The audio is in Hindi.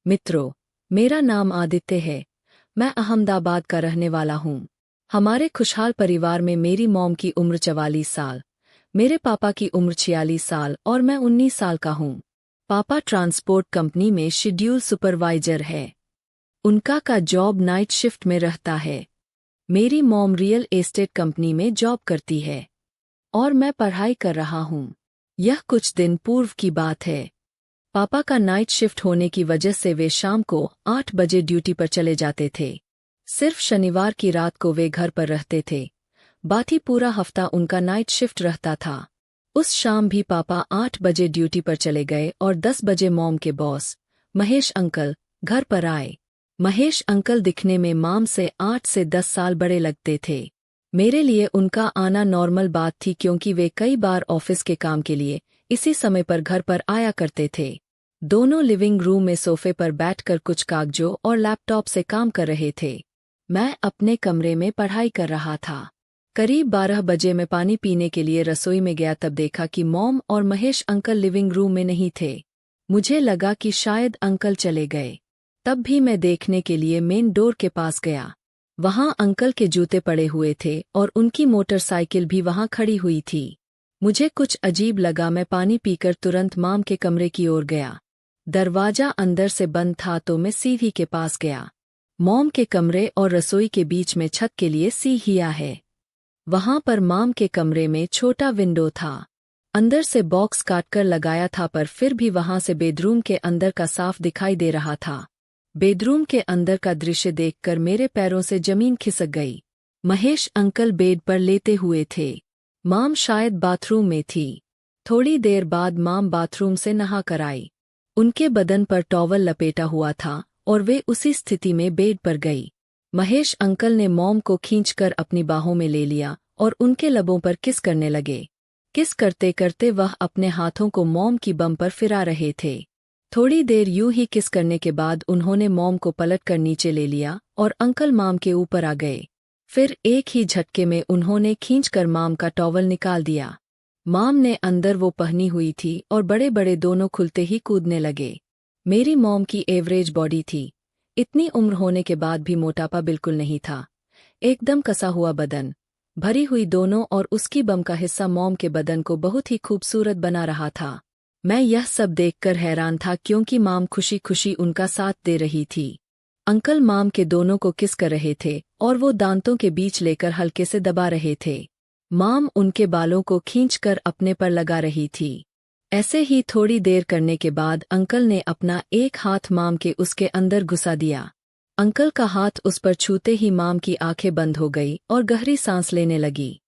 मित्रों, मेरा नाम आदित्य है। मैं अहमदाबाद का रहने वाला हूँ। हमारे खुशहाल परिवार में मेरी मॉम की उम्र 44 साल, मेरे पापा की उम्र 46 साल और मैं 19 साल का हूँ। पापा ट्रांसपोर्ट कंपनी में शेड्यूल सुपरवाइजर है। उनका का जॉब नाइट शिफ्ट में रहता है। मेरी मॉम रियल एस्टेट कंपनी में जॉब करती है और मैं पढ़ाई कर रहा हूँ। यह कुछ दिन पूर्व की बात है। पापा का नाइट शिफ्ट होने की वजह से वे शाम को 8 बजे ड्यूटी पर चले जाते थे। सिर्फ शनिवार की रात को वे घर पर रहते थे। बाकी पूरा हफ्ता उनका नाइट शिफ्ट रहता था। उस शाम भी पापा 8 बजे ड्यूटी पर चले गए और 10 बजे मॉम के बॉस महेश अंकल घर पर आए। महेश अंकल दिखने में मॉम से 8 से 10 साल बड़े लगते थे। मेरे लिए उनका आना नॉर्मल बात थी क्योंकि वे कई बार ऑफिस के काम के लिए इसी समय पर घर पर आया करते थे। दोनों लिविंग रूम में सोफे पर बैठकर कुछ कागजों और लैपटॉप से काम कर रहे थे। मैं अपने कमरे में पढ़ाई कर रहा था। करीब 12 बजे मैं पानी पीने के लिए रसोई में गया तब देखा कि मॉम और महेश अंकल लिविंग रूम में नहीं थे। मुझे लगा कि शायद अंकल चले गए। तब भी मैं देखने के लिए मेन डोर के पास गया। वहां अंकल के जूते पड़े हुए थे और उनकी मोटरसाइकिल भी वहां खड़ी हुई थी। मुझे कुछ अजीब लगा। मैं पानी पीकर तुरंत मॉम के कमरे की ओर गया। दरवाजा अंदर से बंद था तो मैं सीढ़ी के पास गया। मॉम के कमरे और रसोई के बीच में छत के लिए सीढ़ियां है। वहां पर मॉम के कमरे में छोटा विंडो था। अंदर से बॉक्स काटकर लगाया था पर फिर भी वहां से बेडरूम के अंदर का साफ दिखाई दे रहा था। बेडरूम के अंदर का दृश्य देखकर मेरे पैरों से जमीन खिसक गई। महेश अंकल बेड पर लेटे हुए थे। मॉम शायद बाथरूम में थी। थोड़ी देर बाद मॉम बाथरूम से नहा कर आई। उनके बदन पर टॉवल लपेटा हुआ था और वे उसी स्थिति में बेड पर गई। महेश अंकल ने मॉम को खींचकर अपनी बाहों में ले लिया और उनके लबों पर किस करने लगे। किस करते करते वह अपने हाथों को मॉम की बम पर फिरा रहे थे। थोड़ी देर यूं ही किस करने के बाद उन्होंने मॉम को पलटकर नीचे ले लिया और अंकल मॉम के ऊपर आ गए। फिर एक ही झटके में उन्होंने खींचकर मॉम का टॉवल निकाल दिया। मॉम ने अंदर वो पहनी हुई थी और बड़े बड़े दोनों खुलते ही कूदने लगे। मेरी मॉम की एवरेज बॉडी थी। इतनी उम्र होने के बाद भी मोटापा बिल्कुल नहीं था। एकदम कसा हुआ बदन, भरी हुई दोनों और उसकी बम का हिस्सा मॉम के बदन को बहुत ही खूबसूरत बना रहा था। मैं यह सब देखकर हैरान था क्योंकि मॉम खुशी खुशी उनका साथ दे रही थी। अंकल मॉम के दोनों को किस कर रहे थे और वो दांतों के बीच लेकर हल्के से दबा रहे थे। मॉम उनके बालों को खींचकर अपने पर लगा रही थी। ऐसे ही थोड़ी देर करने के बाद अंकल ने अपना एक हाथ मॉम के उसके अंदर घुसा दिया। अंकल का हाथ उस पर छूते ही मॉम की आंखें बंद हो गई और गहरी सांस लेने लगी।